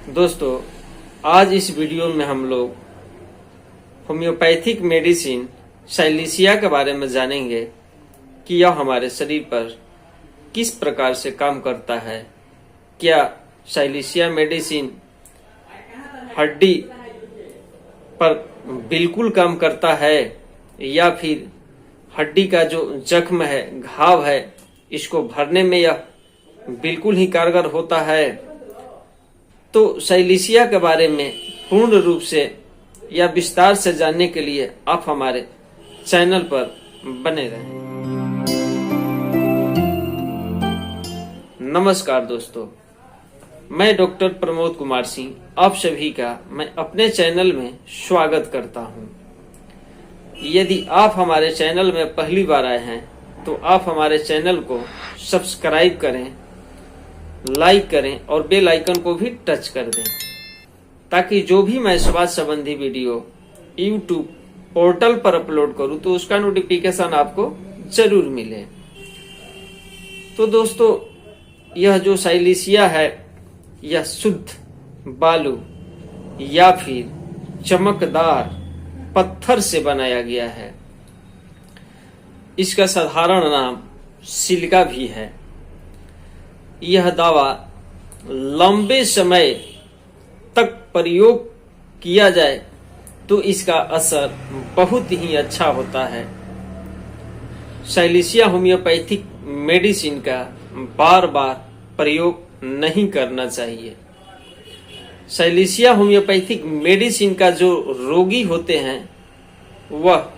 दोस्तों, आज इस वीडियो में हम लोग होम्योपैथिक मेडिसिन साइलिसिया के बारे में जानेंगे कि यह हमारे शरीर पर किस प्रकार से काम करता है। क्या साइलिसिया मेडिसिन हड्डी पर बिल्कुल काम करता है या फिर हड्डी का जो जख्म है, घाव है, इसको भरने में यह बिल्कुल ही कारगर होता है। तो साइलिसिया के बारे में पूर्ण रूप से या विस्तार से जानने के लिए आप हमारे चैनल पर बने रहें। नमस्कार दोस्तों, मैं डॉक्टर प्रमोद कुमार सिंह आप सभी का मैं अपने चैनल में स्वागत करता हूं। यदि आप हमारे चैनल में पहली बार आए हैं तो आप हमारे चैनल को सब्सक्राइब करें, लाइक करें और बेल आइकन को भी टच कर दें, ताकि जो भी मैं स्वास्थ्य संबंधी वीडियो YouTube पोर्टल पर अपलोड करूं तो उसका नोटिफिकेशन आपको जरूर मिले। तो दोस्तों, यह जो साइलिसिया है यह शुद्ध बालू या फिर चमकदार पत्थर से बनाया गया है। इसका साधारण नाम सिलिका भी है। यह दवा लंबे समय तक प्रयोग किया जाए तो इसका असर बहुत ही अच्छा होता है। साइलिसिया होम्योपैथिक मेडिसिन का बार बार प्रयोग नहीं करना चाहिए। साइलिसिया होम्योपैथिक मेडिसिन का जो रोगी होते हैं वह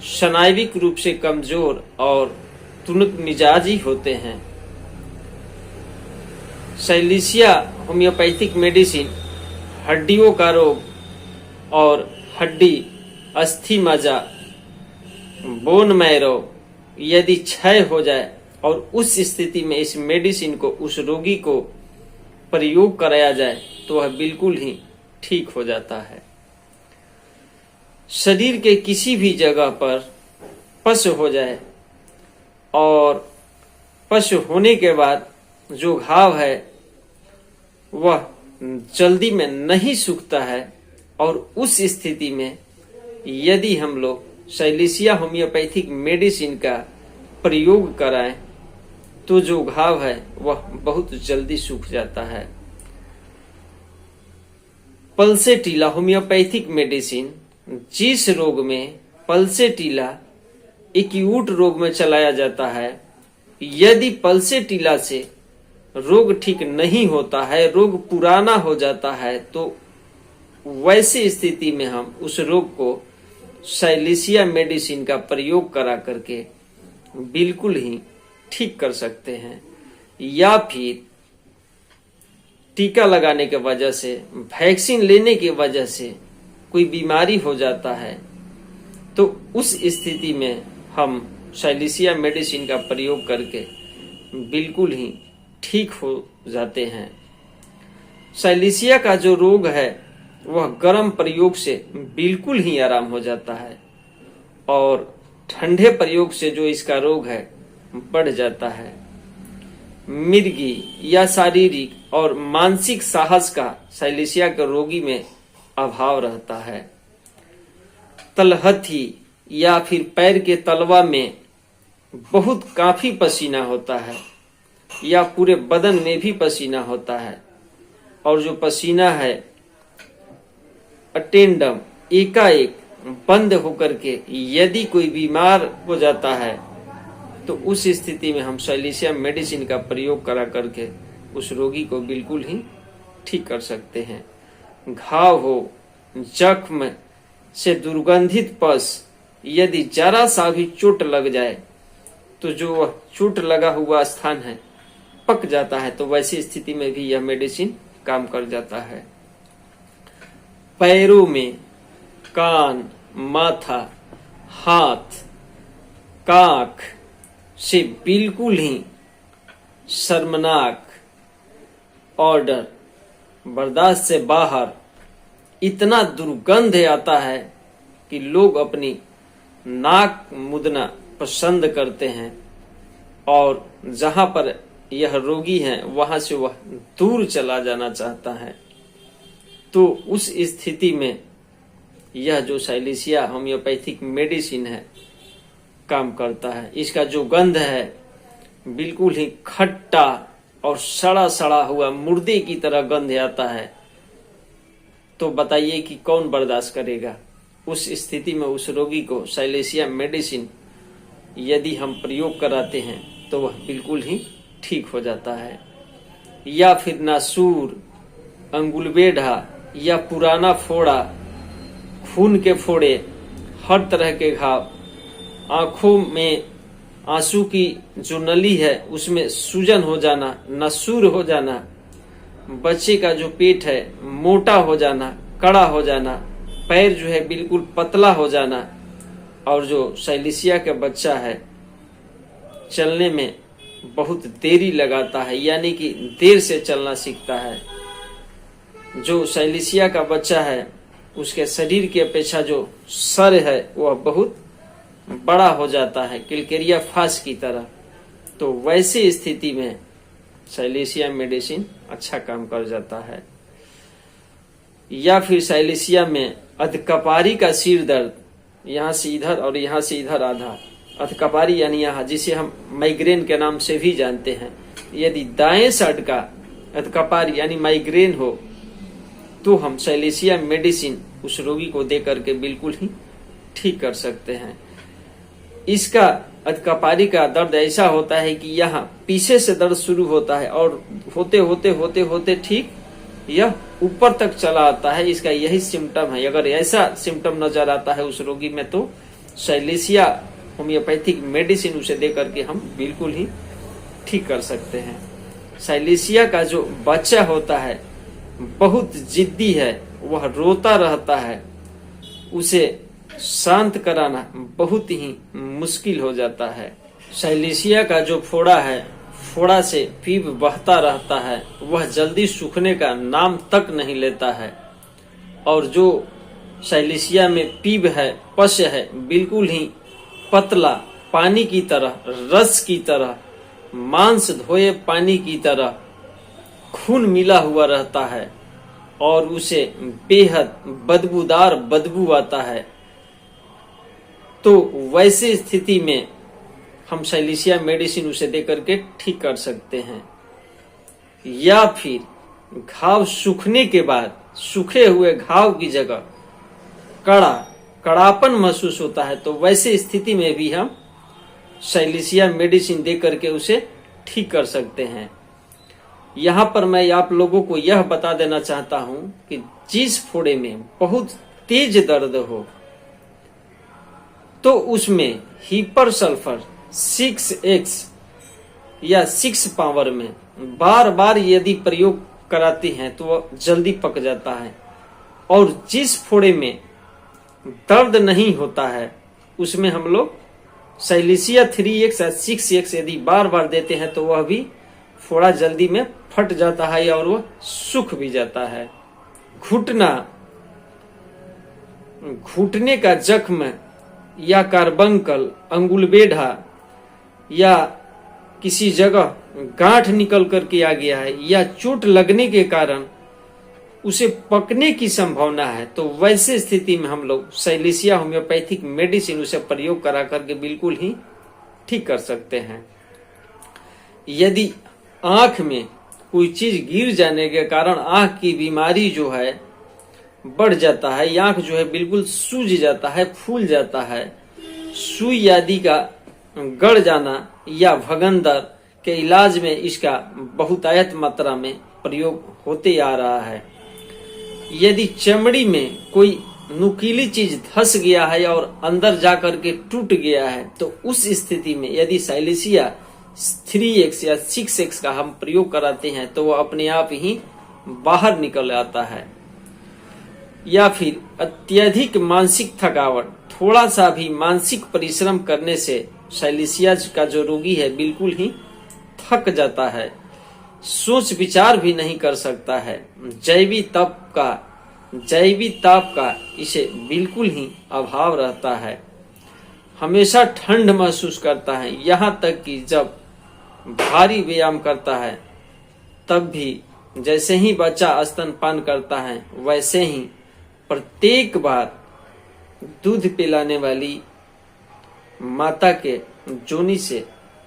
स्नायुविक रूप से कमजोर और तुनक मिजाजी होते हैं। साइलिसिया होम्योपैथिक मेडिसिन हड्डियों का रोग और हड्डी, अस्थि मज्जा, बोन मैरो यदि क्षय हो जाए और उस स्थिति में इस मेडिसिन को उस रोगी को प्रयोग कराया जाए तो वह बिल्कुल ही ठीक हो जाता है। शरीर के किसी भी जगह पर पस हो जाए और पस होने के बाद जो घाव है वह जल्दी में नहीं सूखता है और उस स्थिति में यदि हम लोग साइलिसिया होम्योपैथिक मेडिसिन का प्रयोग कराएं तो जो घाव है वह बहुत जल्दी सूख जाता है। पल्सेटिला होम्योपैथिक मेडिसिन जिस रोग में पल्सेटिला एक्यूट रोग में चलाया जाता है, यदि पल्सेटिला से रोग ठीक नहीं होता है, रोग पुराना हो जाता है, तो वैसी स्थिति में हम उस रोग को साइलिसिया मेडिसिन का प्रयोग करा करके बिल्कुल ही ठीक कर सकते हैं। या फिर टीका लगाने के वजह से, वैक्सीन लेने की वजह से कोई बीमारी हो जाता है तो उस स्थिति में हम साइलिसिया मेडिसिन का प्रयोग करके बिल्कुल ही ठीक हो जाते हैं। साइलिसिया का जो रोग है वह गर्म प्रयोग से बिल्कुल ही आराम हो जाता है और ठंडे प्रयोग से जो इसका रोग है बढ़ जाता है। मिर्गी या शारीरिक और मानसिक साहस का साइलिसिया के रोगी में अभाव रहता है। तलहथी या फिर पैर के तलवा में बहुत काफी पसीना होता है या पूरे बदन में भी पसीना होता है और जो पसीना है अटेंडम एकाएक बंद होकर के यदि कोई बीमार हो जाता है तो उस स्थिति में हम साइलिसिया मेडिसिन का प्रयोग करा करके उस रोगी को बिल्कुल ही ठीक कर सकते हैं। घाव हो, जख्म से दुर्गंधित पस यदि जरा सा भी चोट लग जाए तो जो वह चोट लगा हुआ स्थान है पक जाता है, तो वैसी स्थिति में भी यह मेडिसिन काम कर जाता है। पैरों में, कान, माथा, हाथ, काख से बिल्कुल ही शर्मनाक, ऑर्डर बर्दाश्त से बाहर इतना दुर्गंध आता है कि लोग अपनी नाक मुदना पसंद करते हैं और जहां पर यह रोगी है वहां से वह दूर चला जाना चाहता है। तो उस स्थिति में यह जो साइलेशिया होम्योपैथिक मेडिसिन है काम करता है। इसका जो गंध है बिल्कुल ही खट्टा और सड़ा सड़ा हुआ मुर्दे की तरह गंध आता है, तो बताइए कि कौन बर्दाश्त करेगा। उस स्थिति में उस रोगी को साइलेशिया मेडिसिन यदि हम प्रयोग कराते हैं तो वह बिल्कुल ही ठीक हो जाता है। या फिर नासूर, अंगुलबेढ़ा या पुराना फोड़ा, खून के फोड़े, हर तरह के घाव, आंखों में आंसू की जो नली है उसमें सूजन हो जाना, नसूर हो जाना, बच्चे का जो पेट है मोटा हो जाना, कड़ा हो जाना, पैर जो है बिल्कुल पतला हो जाना, और जो साइलेशिया का बच्चा है चलने में बहुत देरी लगाता है, यानी कि देर से चलना सीखता है। जो साइलेशिया का बच्चा है उसके शरीर की अपेक्षा जो सर है वह बहुत बड़ा हो जाता है, किलकेरिया फास की तरह। तो वैसे स्थिति में साइलेशिया मेडिसिन अच्छा काम कर जाता है। या फिर साइलेशिया में अधकपारी का सिर दर्द, यहाँ से इधर और यहाँ से इधर आधा, अधकपारी यानी यहाँ, जिसे हम माइग्रेन के नाम से भी जानते हैं। यदि दाएं साइड का अधकपारी यानी माइग्रेन हो तो हम साइलेशिया मेडिसिन उस रोगी को दे करके बिल्कुल ही ठीक कर सकते हैं। इसका अधकपारी का दर्द ऐसा होता है कि यहाँ पीछे से दर्द शुरू होता है और होते होते होते होते ठीक यह ऊपर तक चला आता है। इसका यही सिम्टम है। अगर ऐसा सिम्टम नजर आता है उस रोगी में तो साइलेशिया होम्योपैथिक मेडिसिन उसे दे करके हम बिल्कुल ही ठीक कर सकते हैं। साइलेशिया का जो बच्चा होता है बहुत जिद्दी है, वह रोता रहता है, उसे शांत कराना बहुत ही मुश्किल हो जाता है। साइलेशिया का जो फोड़ा है, फोड़ा से पीप बहता रहता है, वह जल्दी सूखने का नाम तक नहीं लेता है। और जो साइलेशिया में पीप है, पश है, बिल्कुल ही पतला, पानी की तरह, रस की तरह, मांस धोए पानी की तरह खून मिला हुआ रहता है और उसे बेहद बदबूदार बदबू आता है। तो वैसे स्थिति में हम साइलेशिया मेडिसिन उसे दे करके ठीक कर सकते हैं। या फिर घाव सूखने के बाद सूखे हुए घाव की जगह कड़ापन महसूस होता है, तो वैसे स्थिति में भी हम साइलेशिया मेडिसिन दे करके उसे ठीक कर सकते हैं। यहाँ पर मैं आप लोगों को यह बता देना चाहता हूं कि जिस फोड़े में बहुत तेज दर्द हो तो उसमें हिपर सल्फर 6x या 6 पावर में बार बार यदि प्रयोग कराते हैं तो वह जल्दी पक जाता है। और जिस फोड़े में दर्द नहीं होता है उसमें हम लोग साइलेशिया 3x या 6x यदि बार बार देते हैं तो वह भी फोड़ा जल्दी में फट जाता है और वह सूख भी जाता है। घुटने का जख्म या कार्बंकल, अंगुलबेढ़ा या किसी जगह गांठ निकल करके आ गया है या चोट लगने के कारण उसे पकने की संभावना है, तो वैसे स्थिति में हम लोग साइलेशिया होम्योपैथिक मेडिसिन उसे प्रयोग करा करके बिल्कुल ही ठीक कर सकते हैं। यदि आंख में कोई चीज गिर जाने के कारण आंख की बीमारी जो है बढ़ जाता है, आंख जो है बिल्कुल सूज जाता है, फूल जाता है, सुई आदि का गड़ जाना या भगंदर के इलाज में इसका बहुतायत मात्रा में प्रयोग होते आ रहा है। यदि चमड़ी में कोई नुकीली चीज धंस गया है और अंदर जाकर के टूट गया है तो उस स्थिति में यदि साइलेशिया 3x या 6x का हम प्रयोग कराते हैं तो वह अपने आप ही बाहर निकल आता है। या फिर अत्यधिक मानसिक थकावट, थोड़ा सा भी मानसिक परिश्रम करने से साइलेशिया का जो रोगी है बिल्कुल ही थक जाता है, सोच विचार भी नहीं कर सकता है, जैविक ताप का इसे बिल्कुल ही अभाव रहता है, हमेशा ठंड महसूस करता है, यहाँ तक कि जब भारी व्यायाम करता है तब भी जैसे ही बच्चा स्तनपान करता है वैसे ही प्रत्येक बार दूध पिलाने वाली माता के जोनी से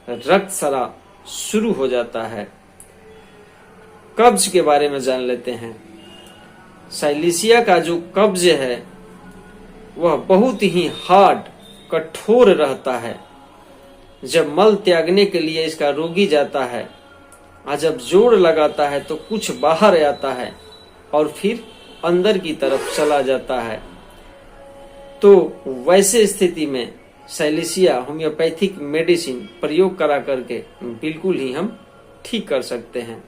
रक्त स्राव शुरू हो जाता है। कब्ज के बारे में जान लेते हैं। साइलेशिया का जो कब्ज है वह बहुत ही हार्ड, कठोर रहता है। जब मल त्यागने के लिए इसका रोगी जाता है और जब जोर लगाता है तो कुछ बाहर आता है और फिर अंदर की तरफ चला जाता है। तो वैसे स्थिति में साइलेशिया होम्योपैथिक मेडिसिन प्रयोग करा करके बिल्कुल ही हम ठीक कर सकते हैं।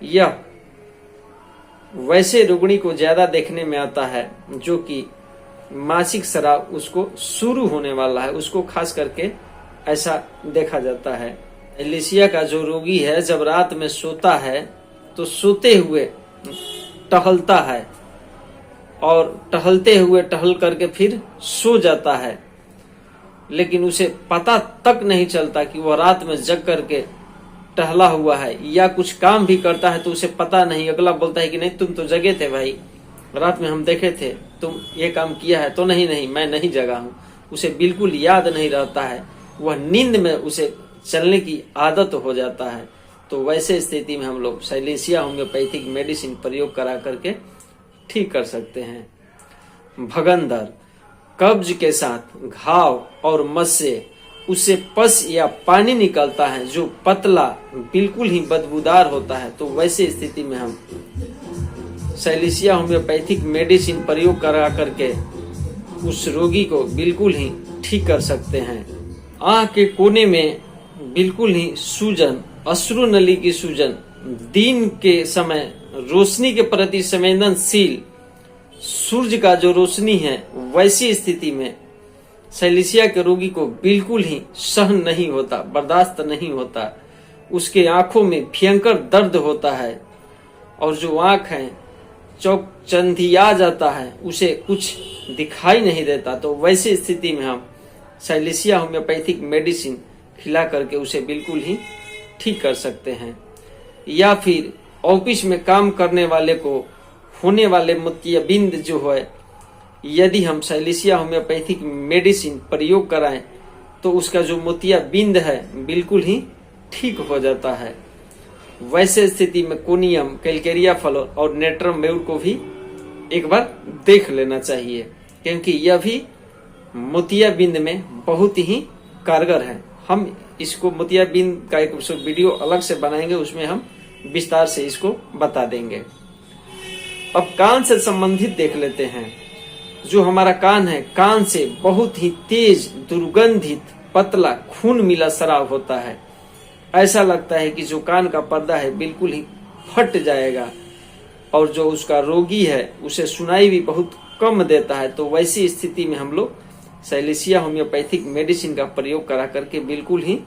यह वैसे रोगिणी को ज्यादा देखने में आता है जो कि मासिक स्राव उसको शुरू होने वाला है, उसको खास करके ऐसा देखा जाता है। साइलेशिया का जो रोगी है जब रात में सोता है तो सोते हुए टहलता है और टहलते हुए टहल करके फिर सो जाता है, लेकिन उसे पता तक नहीं चलता कि वह रात में जग करके टहला हुआ है, या कुछ काम भी करता है तो उसे पता नहीं। अगला बोलता है कि नहीं तुम तो जगे थे भाई, रात में हम देखे थे, तुम ये काम किया है तो नहीं मैं नहीं जगा हूँ। उसे बिल्कुल याद नहीं रहता है, वह नींद में उसे चलने की आदत हो जाता है। तो वैसे स्थिति में हम लोग साइलेशिया होम्योपैथिक मेडिसिन प्रयोग करा करके ठीक कर सकते हैं। भगंदर कब्ज के साथ घाव और मस्से, उससे पस या पानी निकलता है जो पतला बिल्कुल ही बदबूदार होता है। तो वैसे स्थिति में हम साइलेशिया होम्योपैथिक मेडिसिन प्रयोग करा करके उस रोगी को बिल्कुल ही ठीक कर सकते हैं। आंख के कोने में बिल्कुल ही सूजन, अश्रु नली की सूजन, दिन के समय रोशनी के प्रति संवेदनशील, सूर्य का जो रोशनी है वैसी स्थिति में साइलेशिया के रोगी को बिल्कुल ही सहन नहीं होता, बर्दाश्त नहीं होता। उसके आंखों में भयंकर दर्द होता है और जो आंख है चौकचंदिया जाता है, उसे कुछ दिखाई नहीं देता। तो वैसी स्थिति में हम साइलेशिया होम्योपैथिक मेडिसिन खिला करके उसे बिल्कुल ही ठीक कर सकते हैं। या फिर ऑफिस में काम करने वाले को होने वाले मोतियाबिंद जो है, यदि हम साइलेशिया होम्योपैथिक मेडिसिन प्रयोग कराएं तो उसका जो मोतियाबिंद है बिल्कुल ही ठीक हो जाता है। वैसे स्थिति में कोनियम, कैलकेरिया फ्लोर और नेट्रम मेउर को भी एक बार देख लेना चाहिए, क्योंकि यह भी मोतियाबिंद में बहुत ही कारगर है। हम इसको मोतियाबिंद का एक वीडियो अलग से बनाएंगे, उसमें हम विस्तार से इसको बता देंगे। अब कान से संबंधित देख लेते हैं। जो हमारा कान है, कान से बहुत ही तेज, दुर्गंधित, पतला, खून मिला स्राव होता है। ऐसा लगता है कि जो कान का पर्दा है बिल्कुल ही फट जाएगा और जो उसका रोगी है उसे सुनाई भी बहुत कम देता है। तो वैसी स्थिति में हम लोग साइलेशिया होम्योपैथिक मेडिसिन का प्रयोग करा करके बिल्कुल ही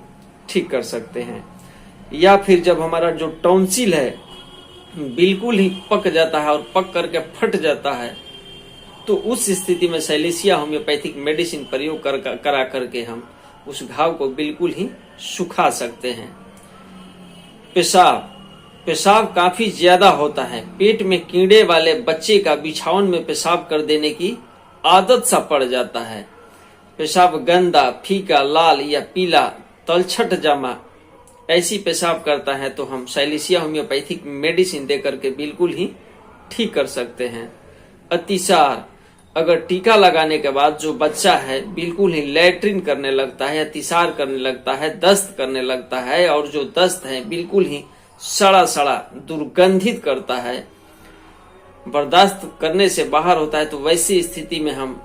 ठीक कर सकते हैं। या फिर जब हमारा जो टॉन्सिल है बिल्कुल ही पक जाता है और पक करके फट जाता है, तो उस स्थिति में साइलेशिया होम्योपैथिक मेडिसिन प्रयोग करा करके हम उस घाव को बिल्कुल ही सुखा सकते हैं। पेशाब काफी ज्यादा होता है। पेट में कीड़े वाले बच्चे का बिछावन में पेशाब कर देने की आदत सा पड़ जाता है। पेशाब गंदा, फीका, लाल या पीला, तलछट जामा ऐसी पेशाब करता है तो हम साइलेशिया होम्योपैथिक मेडिसिन दे करके बिल्कुल ही ठीक कर सकते हैं। अतिसार, अगर टीका लगाने के बाद जो बच्चा है बिल्कुल ही लैट्रिन करने लगता है, अतिसार करने लगता है, दस्त करने लगता है और जो दस्त है बिल्कुल ही सड़ा सड़ा दुर्गंधित करता है, बर्दाश्त करने से बाहर होता है, तो वैसी स्थिति में हम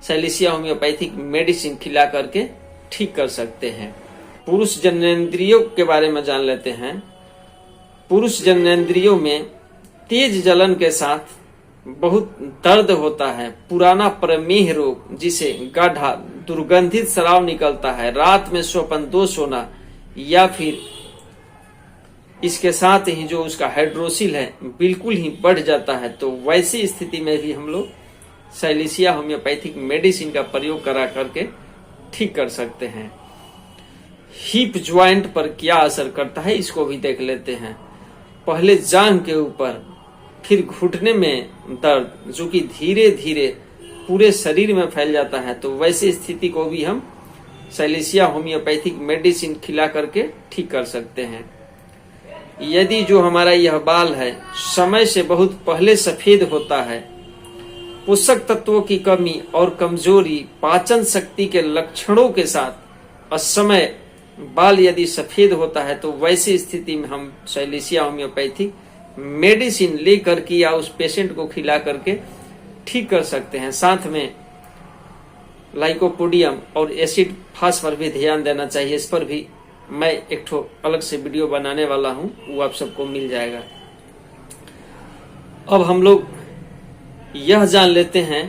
साइलेशिया होम्योपैथिक मेडिसिन खिला करके ठीक कर सकते हैं। पुरुष जननेंद्रियों के बारे में जान लेते हैं। पुरुष जननेंद्रियों में तेज जलन के साथ बहुत दर्द होता है। पुराना प्रमेह रोग, जिसे गाढ़ा दुर्गंधित स्राव निकलता है, रात में स्वप्न दोष होना, या फिर इसके साथ ही जो उसका हाइड्रोसिल है बिल्कुल ही बढ़ जाता है, तो वैसी स्थिति में भी हम लोग साइलेशिया होम्योपैथिक मेडिसिन का प्रयोग करा करके ठीक कर सकते हैं। हिप ज्वाइंट पर क्या असर करता है इसको भी देख लेते हैं। पहले जांघ के ऊपर, फिर घुटने में दर्द जो कि धीरे धीरे पूरे शरीर में फैल जाता है, तो वैसी स्थिति को भी हम साइलेशिया होम्योपैथिक मेडिसिन खिला करके ठीक कर सकते हैं। यदि जो हमारा यह बाल है समय से बहुत पहले सफेद होता है, पोषक तत्वों की कमी और कमजोरी, पाचन शक्ति के लक्षणों के साथ असमय बाल यदि सफेद होता है, तो वैसी स्थिति में हम साइलेशिया होम्योपैथिक मेडिसिन लेकर के या उस पेशेंट को खिला करके ठीक कर सकते हैं। साथ में लाइकोपोडियम और एसिड फास पर भी ध्यान देना चाहिए। इस पर भी मैं एक ठो अलग से वीडियो बनाने वाला हूं, वो आप सबको मिल जाएगा। अब हम लोग यह जान लेते हैं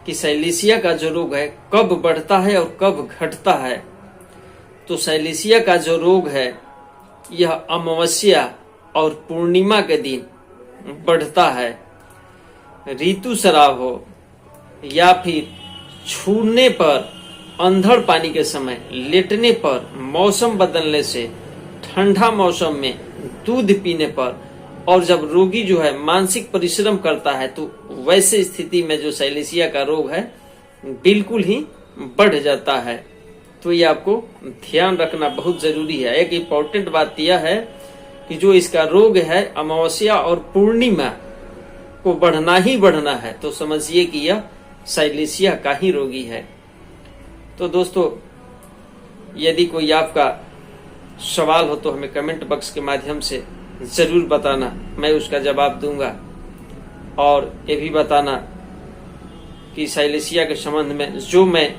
कि साइलेशिया का जो रोग है कब बढ़ता है और कब घटता है। तो साइलेशिया का जो रोग है यह अमावस्या और पूर्णिमा के दिन बढ़ता है। ऋतुस्राव हो या फिर छूने पर, अंधड़ पानी के समय, लेटने पर, मौसम बदलने से, ठंडा मौसम में दूध पीने पर, और जब रोगी जो है मानसिक परिश्रम करता है, तो वैसे स्थिति में जो साइलेशिया का रोग है बिल्कुल ही बढ़ जाता है। तो ये आपको ध्यान रखना बहुत जरूरी है। एक इम्पोर्टेंट बात यह है कि जो इसका रोग है अमावस्या और पूर्णिमा को बढ़ना ही बढ़ना है, तो समझिए कि यह साइलेशिया का ही रोगी है। तो दोस्तों, यदि कोई आपका सवाल हो तो हमें कमेंट बॉक्स के माध्यम से जरूर बताना, मैं उसका जवाब दूंगा। और ये भी बताना कि साइलेशिया के संबंध में जो मैं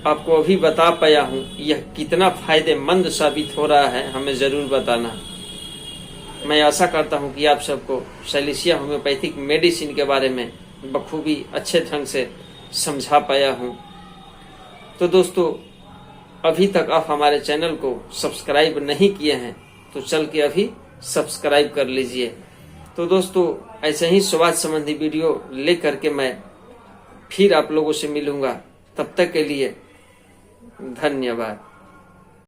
आपको अभी बता पाया हूं यह कितना फायदेमंद साबित हो रहा है, हमें जरूर बताना। मैं आशा करता हूं कि आप सबको साइलेशिया होम्योपैथिक मेडिसिन के बारे में बखूबी अच्छे ढंग से समझा पाया हूं। तो दोस्तों, अभी तक आप हमारे चैनल को सब्सक्राइब नहीं किए हैं तो चल के अभी सब्सक्राइब कर लीजिए। तो दोस्तों, ऐसे ही स्वास्थ्य संबंधी वीडियो लेकर के मैं फिर आप लोगों से मिलूंगा। तब तक के लिए धन्यवाद।